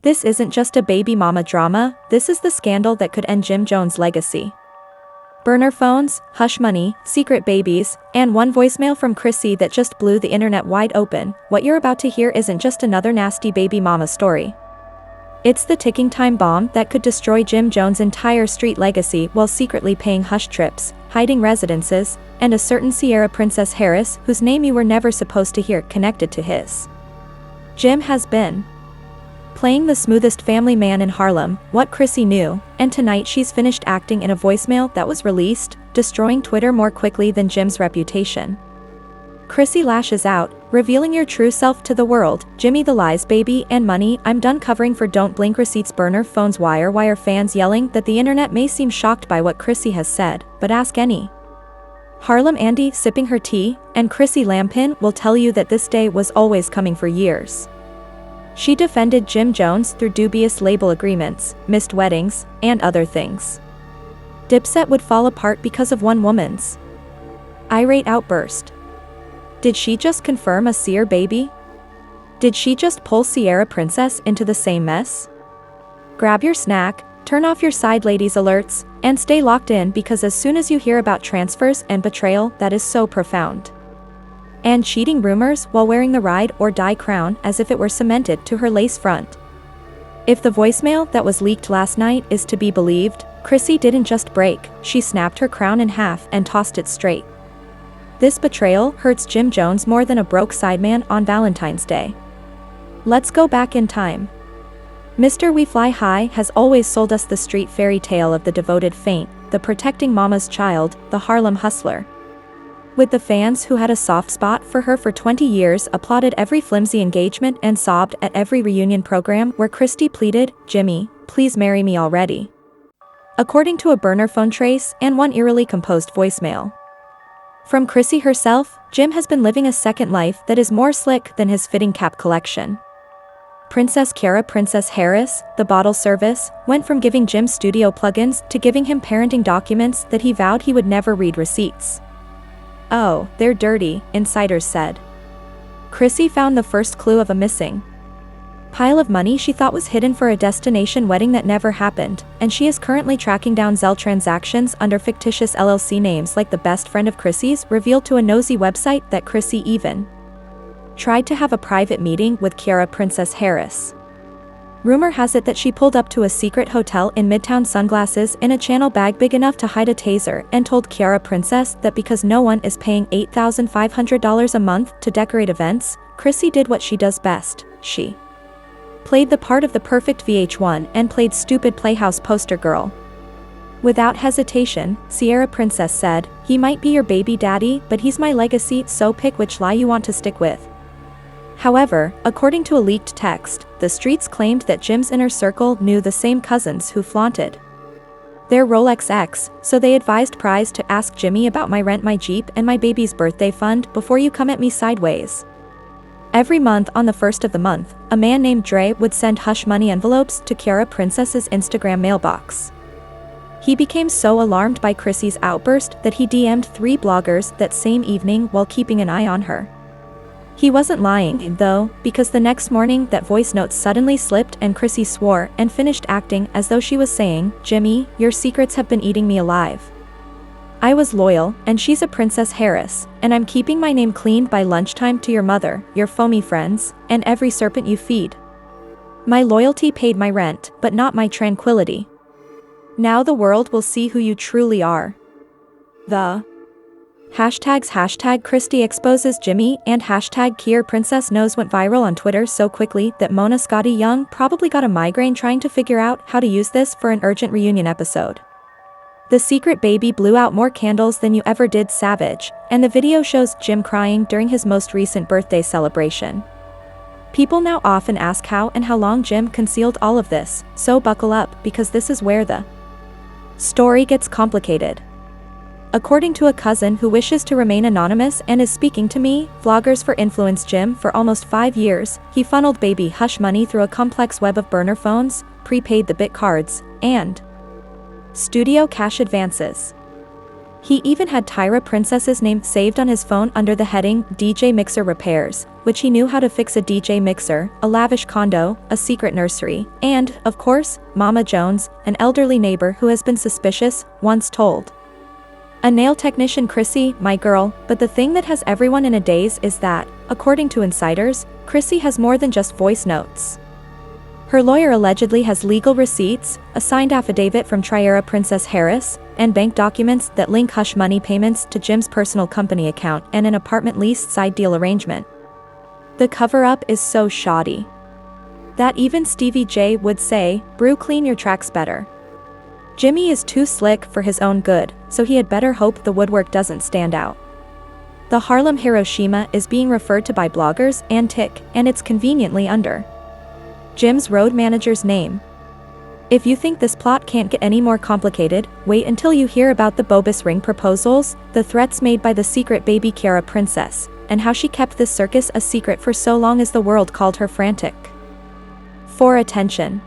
This isn't just a baby mama drama, this is the scandal that could end Jim Jones' legacy. Burner phones, hush money, secret babies, and one voicemail from Chrissy that just blew the internet wide open. What you're about to hear isn't just another nasty baby mama story. It's the ticking time bomb that could destroy Jim Jones' entire street legacy while secretly paying hush trips, hiding residences, and a certain Ciara Princess Harris whose name you were never supposed to hear connected to his. Jim has been playing the smoothest family man in Harlem, what Chrissy knew, and tonight she's finished acting in a voicemail that was released, destroying Twitter more quickly than Jim's reputation. Chrissy lashes out, revealing your true self to the world, Jimmy the lies baby and money. I'm done covering for don't blink receipts burner phones wire fans yelling that the internet may seem shocked by what Chrissy has said, but ask any Harlem Andy sipping her tea, and Chrissy Lampkin will tell you that this day was always coming for years. She defended Jim Jones through dubious label agreements, missed weddings, and other things. Dipset would fall apart because of one woman's irate outburst. Did she just confirm a seer baby? Did she just pull Ciara Princess into the same mess? Grab your snack, turn off your side ladies alerts, and stay locked in because as soon as you hear about transfers and betrayal that is so profound and cheating rumors while wearing the ride or die crown as if it were cemented to her lace front. If the voicemail that was leaked last night is to be believed, Chrissy didn't just break, she snapped her crown in half and tossed it straight. This betrayal hurts Jim Jones more than a broke sideman on Valentine's Day. Let's go back in time. Mr. We Fly High has always sold us the street fairy tale of the devoted faint, the protecting mama's child, the Harlem hustler. With the fans who had a soft spot for her for 20 years applauded every flimsy engagement and sobbed at every reunion program where Christy pleaded, "Jimmy, please marry me already." According to a burner phone trace and one eerily composed voicemail from Chrissy herself, Jim has been living a second life that is more slick than his fitting cap collection. Princess Ciara Princess Harris, the bottle service, went from giving Jim studio plugins to giving him parenting documents that he vowed he would never read receipts. "Oh, they're dirty," insiders said. Chrissy found the first clue of a missing pile of money she thought was hidden for a destination wedding that never happened, and she is currently tracking down Zelle transactions under fictitious LLC names like the best friend of Chrissy's revealed to a nosy website that Chrissy even tried to have a private meeting with Ciara Princess Harris. Rumor has it that she pulled up to a secret hotel in Midtown sunglasses in a channel bag big enough to hide a taser and told Ciara Princess that because no one is paying $8,500 a month to decorate events, Chrissy did what she does best, she played the part of the perfect VH1 and played stupid Playhouse poster girl. Without hesitation, Ciara Princess said, "He might be your baby daddy, but he's my legacy, so pick which lie you want to stick with." However, according to a leaked text, the streets claimed that Jim's inner circle knew the same cousins who flaunted their Rolex X, so they advised Prize to ask Jimmy about my rent, my Jeep, and my baby's birthday fund before you come at me sideways. Every month on the first of the month, a man named Dre would send hush money envelopes to Ciara Princess's Instagram mailbox. He became so alarmed by Chrissy's outburst that he DM'd 3 bloggers that same evening while keeping an eye on her. He wasn't lying, though, because the next morning that voice note suddenly slipped and Chrissy swore and finished acting as though she was saying, "Jimmy, your secrets have been eating me alive. I was loyal, and she's a Princess Harris, and I'm keeping my name clean by lunchtime to your mother, your foamy friends, and every serpent you feed. My loyalty paid my rent, but not my tranquility. Now the world will see who you truly are." The #hashtag Christy exposes Jimmy and #Ciara Princess knows went viral on Twitter so quickly that Mona Scotty Young probably got a migraine trying to figure out how to use this for an urgent reunion episode. The secret baby blew out more candles than you ever did, Savage, and the video shows Jim crying during his most recent birthday celebration. People now often ask how and how long Jim concealed all of this, so buckle up because this is where the story gets complicated. According to a cousin who wishes to remain anonymous and is speaking to me, Vloggers for Influence Jim for almost 5 years, he funneled baby hush money through a complex web of burner phones, prepaid the bit cards, and studio cash advances. He even had Tyra Princess's name saved on his phone under the heading DJ Mixer Repairs, which he knew how to fix a DJ mixer, a lavish condo, a secret nursery, and, of course, Mama Jones, an elderly neighbor who has been suspicious, once told a nail technician, Chrissy, my girl, but the thing that has everyone in a daze is that, according to insiders, Chrissy has more than just voice notes. Her lawyer allegedly has legal receipts, a signed affidavit from Ciara Princess Harris, and bank documents that link hush money payments to Jim's personal company account and an apartment lease side deal arrangement. The cover-up is so shoddy that even Stevie J would say, "Brew clean your tracks better." Jimmy is too slick for his own good, so he had better hope the woodwork doesn't stand out. The Harlem Hiroshima is being referred to by bloggers and Tick, and it's conveniently under Jim's road manager's name. If you think this plot can't get any more complicated, wait until you hear about the bogus ring proposals, the threats made by the secret baby Ciara Princess, and how she kept this circus a secret for so long as the world called her frantic for attention.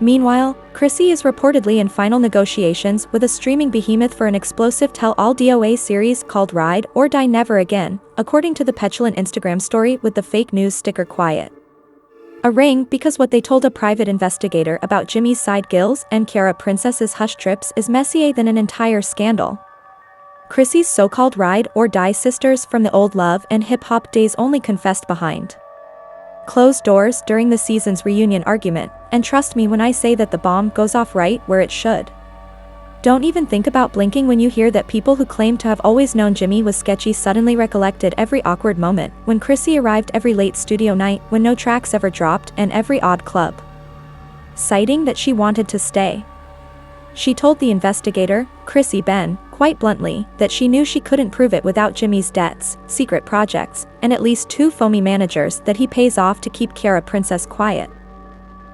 Meanwhile, Chrissy is reportedly in final negotiations with a streaming behemoth for an explosive tell-all DOA series called Ride or Die Never Again, according to the petulant Instagram story with the fake news sticker quiet. A ring because what they told a private investigator about Jimmy's side gills and Ciara Princess's hush trips is messier than an entire scandal. Chrissy's so-called Ride or Die sisters from the old love and hip-hop days only confessed behind closed doors during the season's reunion argument, and trust me when I say that the bomb goes off right where it should. Don't even think about blinking when you hear that people who claim to have always known Jimmy was sketchy suddenly recollected every awkward moment, when Chrissy arrived every late studio night when no tracks ever dropped, and every odd club citing that she wanted to stay. She told the investigator, Chrissy Ben, quite bluntly, that she knew she couldn't prove it without Jimmy's debts, secret projects, and at least 2 phony managers that he pays off to keep Ciara Princess quiet.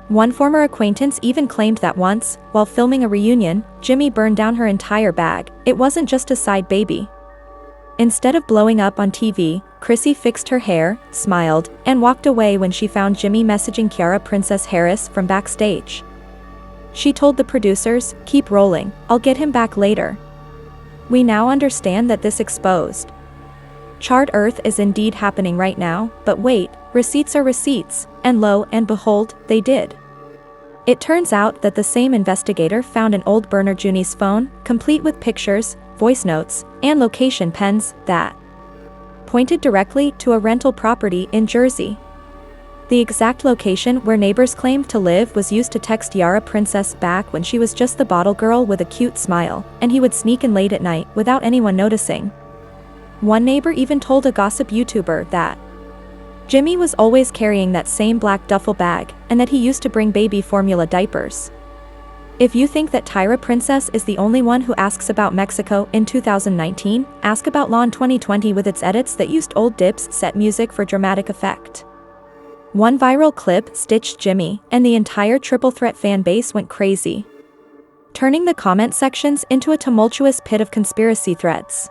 One former acquaintance even claimed that once, while filming a reunion, Jimmy burned down her entire bag. It wasn't just a side baby. Instead of blowing up on TV, Chrissy fixed her hair, smiled, and walked away when she found Jimmy messaging Ciara Princess Harris from backstage. She told the producers, "Keep rolling, I'll get him back later." We now understand that this exposed Charred Earth is indeed happening right now, but wait, receipts are receipts, and lo and behold, they did. It turns out that the same investigator found an old burner Junie's phone, complete with pictures, voice notes, and location pens that pointed directly to a rental property in Jersey. The exact location where neighbors claimed to live was used to text Ciara Princess back when she was just the bottle girl with a cute smile, and he would sneak in late at night without anyone noticing. One neighbor even told a gossip YouTuber that Jimmy was always carrying that same black duffel bag, and that he used to bring baby formula diapers. If you think that Tyra Princess is the only one who asks about Mexico in 2019, ask about Law in 2020 with its edits that used old Dipset music for dramatic effect. One viral clip stitched Jimmy, and the entire Triple Threat fan base went crazy, turning the comment sections into a tumultuous pit of conspiracy threads.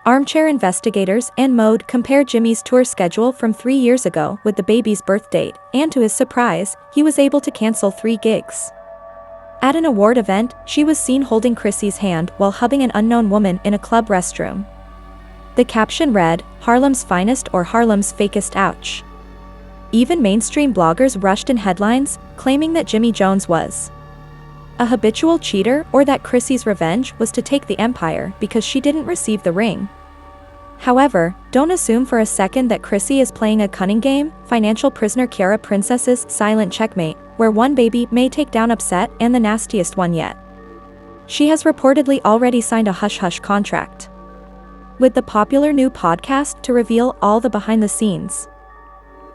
Armchair investigators and Mode compared Jimmy's tour schedule from 3 years ago with the baby's birth date, and to his surprise, he was able to cancel 3 gigs. At an award event, she was seen holding Chrissy's hand while hugging an unknown woman in a club restroom. The caption read, "Harlem's finest or Harlem's fakest ouch." Even mainstream bloggers rushed in headlines, claiming that Jimmy Jones was a habitual cheater or that Chrissy's revenge was to take the empire because she didn't receive the ring. However, don't assume for a second that Chrissy is playing a cunning game, financial prisoner Ciara Princess's silent checkmate, where one baby may take down Upset and the nastiest one yet. She has reportedly already signed a hush-hush contract with the popular new podcast to reveal all the behind-the-scenes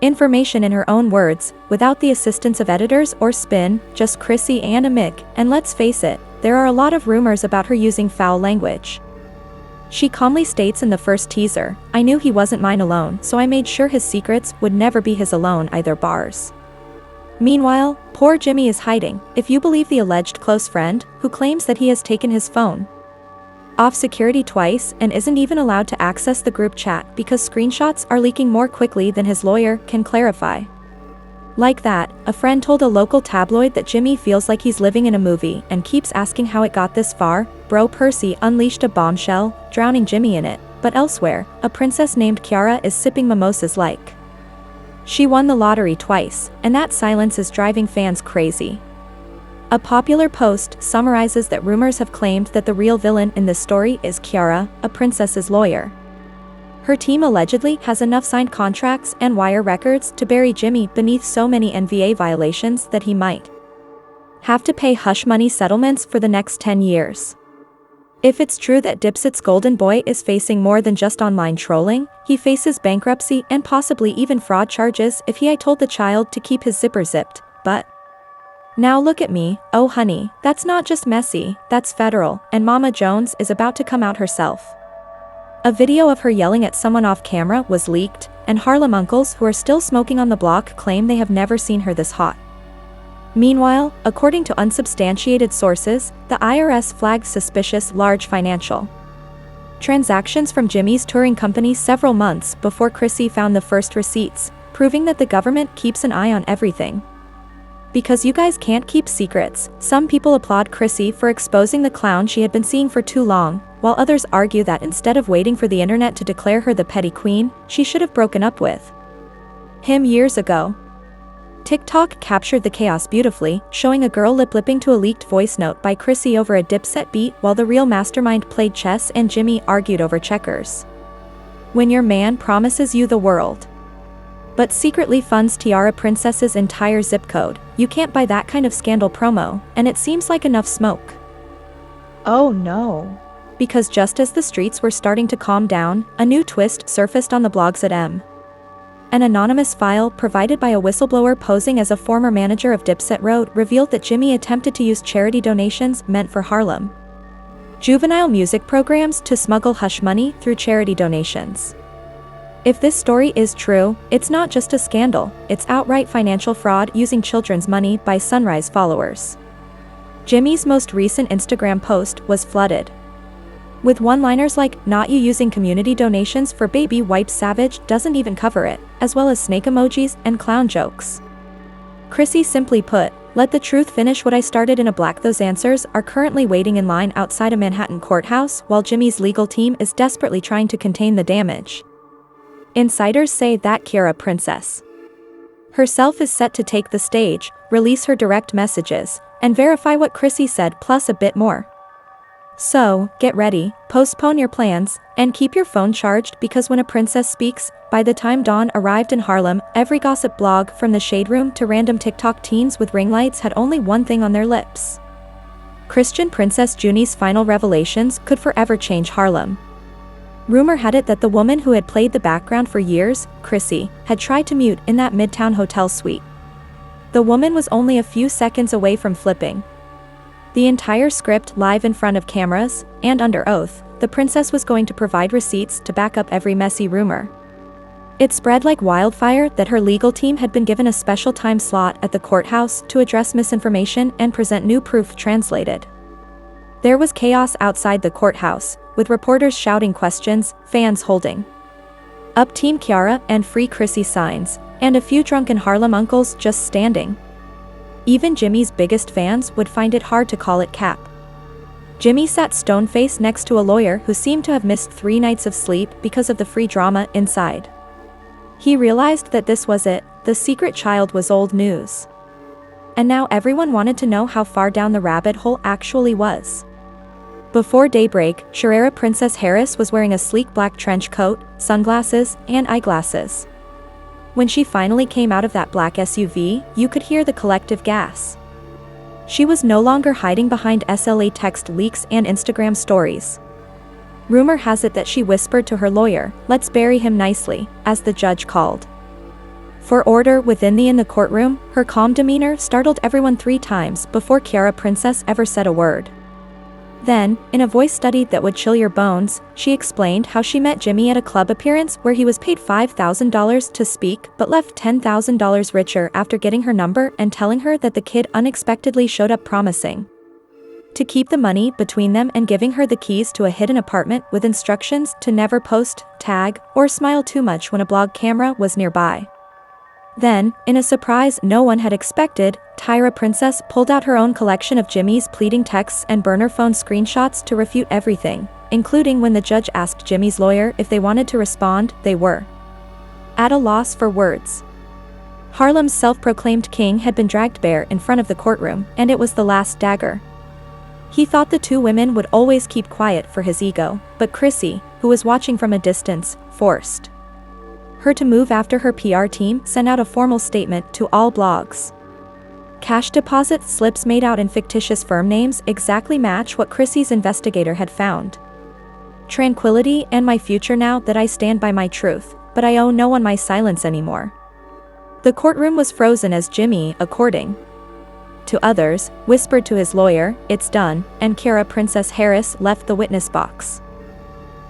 information in her own words, without the assistance of editors or spin, just Chrissy and a mic, and let's face it, there are a lot of rumors about her using foul language. She calmly states in the first teaser, "I knew he wasn't mine alone, so I made sure his secrets would never be his alone either bars." Meanwhile, poor Jimmy is hiding, if you believe the alleged close friend, who claims that he has taken his phone off security twice and isn't even allowed to access the group chat because screenshots are leaking more quickly than his lawyer can clarify. Like that, a friend told a local tabloid that Jimmy feels like he's living in a movie and keeps asking how it got this far. Bro Percy unleashed a bombshell, drowning Jimmy in it, but elsewhere, a princess named Ciara is sipping mimosas like she won the lottery twice, and that silence is driving fans crazy. A popular post summarizes that rumors have claimed that the real villain in this story is Ciara, a princess's lawyer. Her team allegedly has enough signed contracts and wire records to bury Jimmy beneath so many NVA violations that he might have to pay hush money settlements for the next 10 years. If it's true that Dipset's golden boy is facing more than just online trolling, he faces bankruptcy and possibly even fraud charges if he told the child to keep his zipper zipped. But now look at me, oh honey, that's not just messy, that's federal, and Mama Jones is about to come out herself. A video of her yelling at someone off camera was leaked, and Harlem uncles who are still smoking on the block claim they have never seen her this hot. Meanwhile, according to unsubstantiated sources, the IRS flagged suspicious large financial transactions from Jimmy's touring company several months before Chrissy found the first receipts, proving that the government keeps an eye on everything. Because you guys can't keep secrets, some people applaud Chrissy for exposing the clown she had been seeing for too long, while others argue that instead of waiting for the internet to declare her the petty queen, she should have broken up with him years ago. TikTok captured the chaos beautifully, showing a girl lip-lipping to a leaked voice note by Chrissy over a Dipset beat while the real mastermind played chess and Jimmy argued over checkers. When your man promises you the world, but secretly funds Tiara Princess's entire zip code, you can't buy that kind of scandal promo, and it seems like enough smoke. Oh no. Because just as the streets were starting to calm down, a new twist surfaced on the blogs at M. An anonymous file provided by a whistleblower posing as a former manager of Dipset Road revealed that Jimmy attempted to use charity donations meant for Harlem juvenile music programs to smuggle hush money through charity donations. If this story is true, it's not just a scandal, it's outright financial fraud using children's money by Sunrise followers. Jimmy's most recent Instagram post was flooded with one-liners like, "Not you using community donations for baby wipes savage doesn't even cover it," as well as snake emojis and clown jokes. Chrissy simply put, "Let the truth finish what I started in a black." Those answers are currently waiting in line outside a Manhattan courthouse while Jimmy's legal team is desperately trying to contain the damage. Insiders say that Ciara Princess herself is set to take the stage, release her direct messages, and verify what Chrissy said plus a bit more. So, get ready, postpone your plans, and keep your phone charged because when a princess speaks, by the time dawn arrived in Harlem, every gossip blog from the Shade Room to random TikTok teens with ring lights had only one thing on their lips. Christian Princess Junie's final revelations could forever change Harlem. Rumor had it that the woman who had played the background for years, Chrissy, had tried to mute in that Midtown hotel suite. The woman was only a few seconds away from flipping the entire script live in front of cameras, and under oath, the princess was going to provide receipts to back up every messy rumor. It spread like wildfire that her legal team had been given a special time slot at the courthouse to address misinformation and present new proof translated. There was chaos outside the courthouse, with reporters shouting questions, fans holding up Team Ciara and Free Chrissy signs, and a few drunken Harlem uncles just standing. Even Jimmy's biggest fans would find it hard to call it cap. Jimmy sat stone-faced next to a lawyer who seemed to have missed 3 nights of sleep because of the free drama inside. He realized that this was it, the secret child was old news. And now everyone wanted to know how far down the rabbit hole actually was. Before daybreak, Ciara Princess Harris was wearing a sleek black trench coat, sunglasses, and eyeglasses. When she finally came out of that black SUV, you could hear the collective gasp. She was no longer hiding behind SLA text leaks and Instagram stories. Rumor has it that she whispered to her lawyer, "Let's bury him nicely," as the judge called for order within the courtroom. Her calm demeanor startled everyone 3 times before Ciara Princess ever said a word. Then, in a voice study that would chill your bones, she explained how she met Jimmy at a club appearance where he was paid $5,000 to speak but left $10,000 richer after getting her number and telling her that the kid unexpectedly showed up promising to keep the money between them and giving her the keys to a hidden apartment with instructions to never post, tag, or smile too much when a blog camera was nearby. Then, in a surprise no one had expected, Tyra Princess pulled out her own collection of Jimmy's pleading texts and burner phone screenshots to refute everything, including when the judge asked Jimmy's lawyer if they wanted to respond. They were at a loss for words. Harlem's self-proclaimed king had been dragged bare in front of the courtroom, and it was the last dagger. He thought the two women would always keep quiet for his ego, but Chrissy, who was watching from a distance, forced her to move after her PR team sent out a formal statement to all blogs. Cash deposit slips made out in fictitious firm names exactly match what Chrissy's investigator had found. Tranquility and my future now that I stand by my truth, but I owe no one my silence anymore. The courtroom was frozen as Jimmy, according to others, whispered to his lawyer, "It's done," and Ciara Princess Harris left the witness box.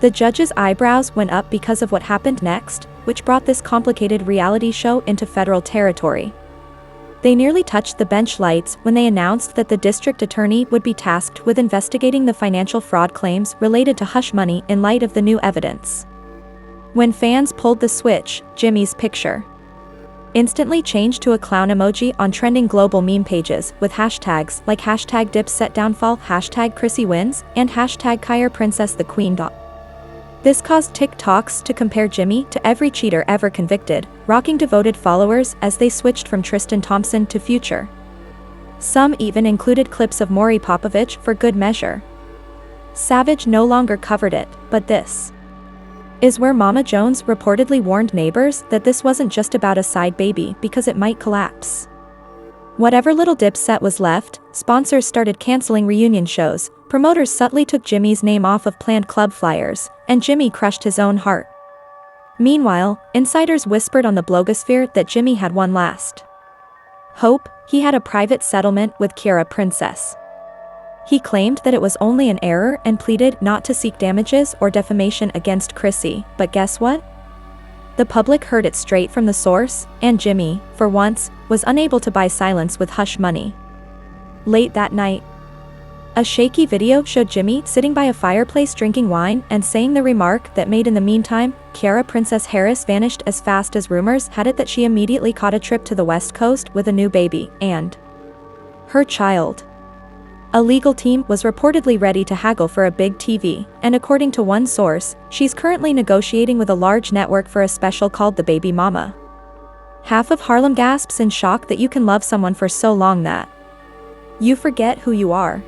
The judge's eyebrows went up because of what happened next, which brought this complicated reality show into federal territory. They nearly touched the bench lights when they announced that the district attorney would be tasked with investigating the financial fraud claims related to hush money in light of the new evidence. When fans pulled the switch, Jimmy's picture instantly changed to a clown emoji on trending global meme pages with hashtags like hashtag Dipset downfall, hashtag Chrissy wins, and hashtag Ciara Princess the Queen. This caused TikToks to compare Jimmy to every cheater ever convicted, rocking devoted followers as they switched from Tristan Thompson to Future. Some even included clips of Maury Popovich for good measure. Savage no longer covered it, but this is where Mama Jones reportedly warned neighbors that this wasn't just about a side baby because it might collapse. Whatever little Dipset was left, sponsors started canceling reunion shows, promoters subtly took Jimmy's name off of planned club flyers, and Jimmy crushed his own heart. Meanwhile, insiders whispered on the blogosphere that Jimmy had one last hope. He had a private settlement with Ciara Princess. He claimed that it was only an error and pleaded not to seek damages or defamation against Chrissy, but guess what? The public heard it straight from the source, and Jimmy, for once, was unable to buy silence with hush money. Late that night, a shaky video showed Jimmy sitting by a fireplace drinking wine and saying the remark that made in the meantime, Ciara Princess Harris vanished as fast as rumors had it that she immediately caught a trip to the West Coast with a new baby and her child. A legal team was reportedly ready to haggle for a big TV, and according to one source, she's currently negotiating with a large network for a special called The Baby Mama. Half of Harlem gasps in shock that you can love someone for so long that you forget who you are.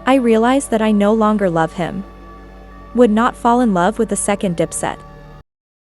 I realize that I no longer love him. Would not fall in love with the second Dipset.